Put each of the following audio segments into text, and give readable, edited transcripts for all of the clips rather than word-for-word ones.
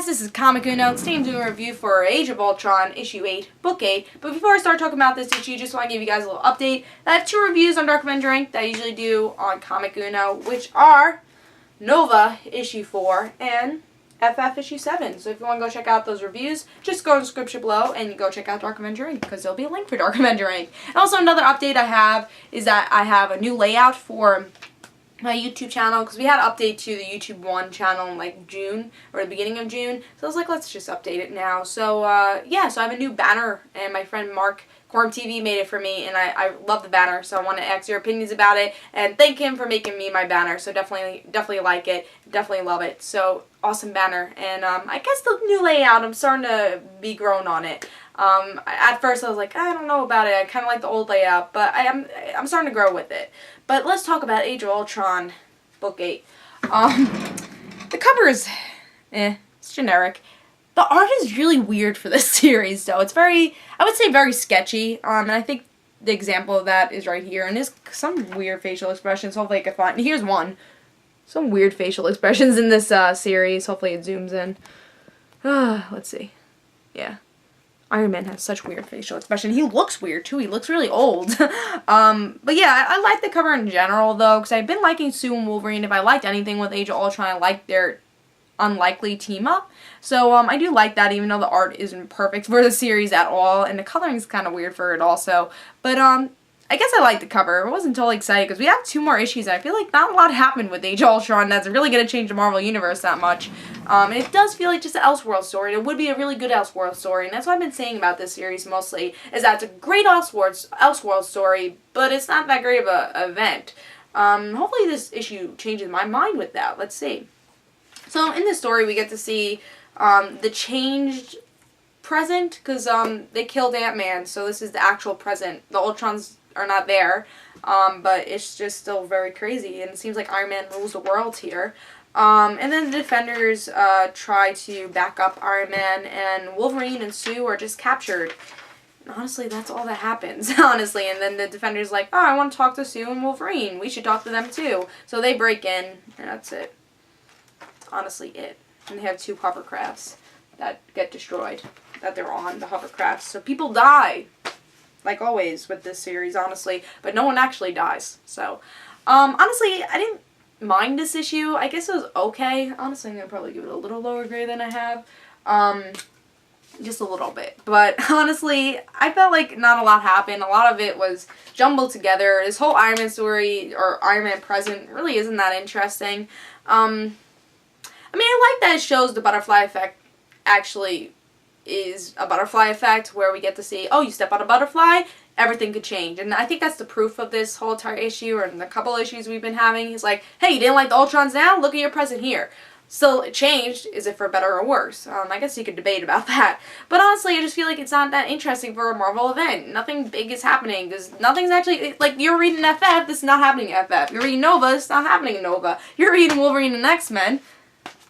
guys, this is Comic Uno. Today I'm doing a review for Age of Ultron, issue 8, book 8. But before I start talking about this issue, just want to give you guys a little update. I have 2 reviews on DarkAvengerINC that I usually do on Comic Uno, which are Nova issue 4 and FF issue 7. So if you want to go check out those reviews, just go in the description below and go check out DarkAvengerINC because there'll be a link for DarkAvengerINC. And also another update I have is that I have a new layout for my YouTube channel, because we had an update to the YouTube 1 channel in like June, or the beginning of June, so I was like, let's just update it now. So yeah, so I have a new banner, and my friend Mark Quorum TV made it for me, and I love the banner, so I want to ask your opinions about it, and thank him for making me my banner, so definitely like it, definitely love it. So, awesome banner, and I guess the new layout, I'm starting to be grown on it. At first I was like, I don't know about it, I kind of like the old layout, but I'm starting to grow with it. But let's talk about Age of Ultron, book 8. The cover is, it's generic. The art is really weird for this series, though. It's very, I would say very sketchy, and I think the example of that is right here, and there's some weird facial expressions, hopefully I can find, here's one. Some weird facial expressions in this series, hopefully it zooms in. Let's see. Yeah. Iron Man has such weird facial expression. He looks weird, too. He looks really old. But yeah, I like the cover in general, though, because I've been liking Sue and Wolverine. If I liked anything with Age of Ultron, I liked their unlikely team-up. So, I do like that, even though the art isn't perfect for the series at all, and the coloring is kind of weird for it also. But, I guess I like the cover. I wasn't totally excited because we have 2 more issues and I feel like not a lot happened with Age of Ultron that's really going to change the Marvel Universe that much. And it does feel like just an Elseworld story. It would be a really good Elseworld story, and that's what I've been saying about this series mostly, is that it's a great Elseworld story, but it's not that great of a event. Hopefully this issue changes my mind with that. Let's see. So in this story we get to see the changed present, because they killed Ant-Man, so this is the actual present. The Ultrons are not there, but it's just still very crazy, and it seems like Iron Man rules the world here. And then the Defenders try to back up Iron Man, and Wolverine and Sue are just captured. And honestly, that's all that happens, honestly. And then the Defenders like, oh, I want to talk to Sue and Wolverine. We should talk to them too. So they break in, and that's it. That's honestly it. And they have 2 hovercrafts that get destroyed, that they're on, the hovercrafts. So people die. Like always with this series, honestly, but no one actually dies. So, honestly, I didn't mind this issue. I guess it was okay. Honestly, I'm gonna probably give it a little lower grade than I have. Just a little bit. But honestly, I felt like not a lot happened. A lot of it was jumbled together. This whole Iron Man story, or Iron Man present, really isn't that interesting. I mean, I like that it shows the butterfly effect actually is a butterfly effect, where we get to see, oh, you step on a butterfly, everything could change. And I think that's the proof of this whole entire issue, or the couple issues we've been having. He's like, hey, you didn't like the Ultrons now? Look at your present here. Still, it changed. Is it for better or worse? I guess you could debate about that. But honestly, I just feel like it's not that interesting for a Marvel event. Nothing big is happening. Nothing's actually, like, you're reading FF, this is not happening in FF. You're reading Nova, it's not happening in Nova. You're reading Wolverine and X-Men.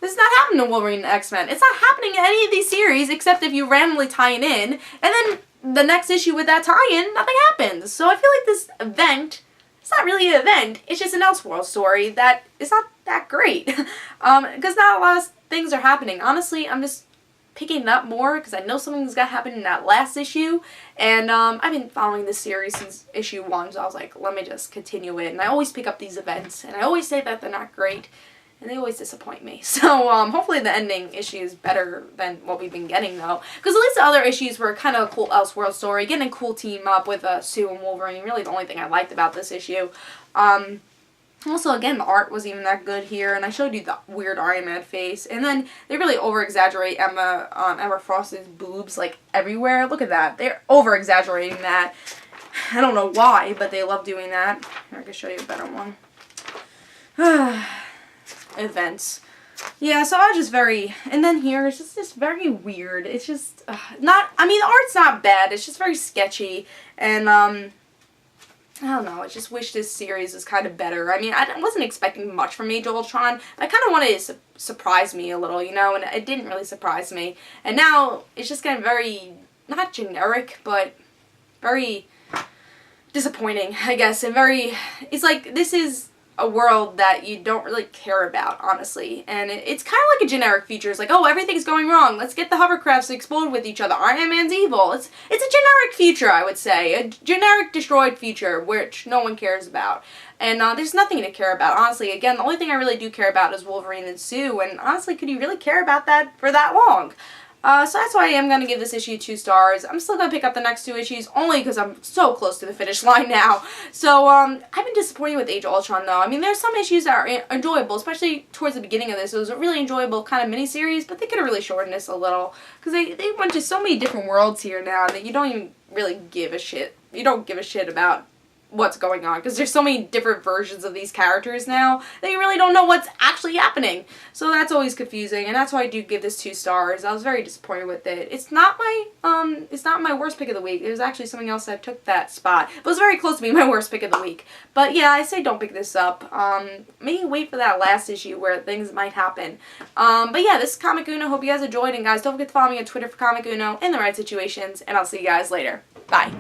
This is not happening to Wolverine and X-Men. It's not happening in any of these series, except if you randomly tie it in, and then the next issue with that tie-in, nothing happens. So I feel like this event, it's not really an event, it's just an Elseworld story that is not that great. Because not a lot of things are happening. Honestly, I'm just picking it up more, because I know something's got to happen in that last issue, and I've been following this series since issue 1, so I was like, let me just continue it. And I always pick up these events, and I always say that they're not great, and they always disappoint me. So, hopefully the ending issue is better than what we've been getting, though. Because at least the other issues were kind of a cool Elseworld story. Getting a cool team up with Sue and Wolverine. Really the only thing I liked about this issue. Also, again, the art wasn't even that good here. And I showed you the weird Iron Man face. And then they really over-exaggerate Emma Frost's boobs, like, everywhere. Look at that. They're over-exaggerating that. I don't know why, but they love doing that. Here, I can show you a better one. Events. Yeah, so I was just very, and then here it's just very weird. It's just not, I mean, the art's not bad, it's just very sketchy, and I don't know, I just wish this series was kind of better. I mean, I wasn't expecting much from Age of Ultron. I kind of wanted it to surprise me a little, you know, and it didn't really surprise me. And now it's just kind of very, not generic, but very disappointing, I guess, and very, it's like, this is a world that you don't really care about, honestly. And it's kind of like a generic feature. It's like, oh, everything's going wrong. Let's get the hovercrafts to explode with each other. Iron Man's evil. It's a generic feature, I would say. A generic destroyed feature, which no one cares about. And there's nothing to care about, honestly. Again, the only thing I really do care about is Wolverine and Sue. And honestly, could you really care about that for that long? So that's why I am going to give this issue 2 stars. I'm still going to pick up the next 2 issues, only because I'm so close to the finish line now. So, I've been disappointed with Age of Ultron, though. I mean, there's some issues that are enjoyable, especially towards the beginning of this. It was a really enjoyable kind of miniseries, but they could have really shortened this a little, because they went to so many different worlds here now that you don't even really give a shit. You don't give a shit about what's going on, because there's so many different versions of these characters now that you really don't know what's actually happening. So that's always confusing, and that's why I do give this 2 stars. I was very disappointed with it. It's not my worst pick of the week. There's actually something else that took that spot, but it was very close to being my worst pick of the week. But yeah, I say don't pick this up. Maybe wait for that last issue where things might happen. But yeah, this is Comic Uno. Hope you guys enjoyed, and guys, don't forget to follow me on Twitter for Comic Uno in the right situations, and I'll see you guys later. Bye.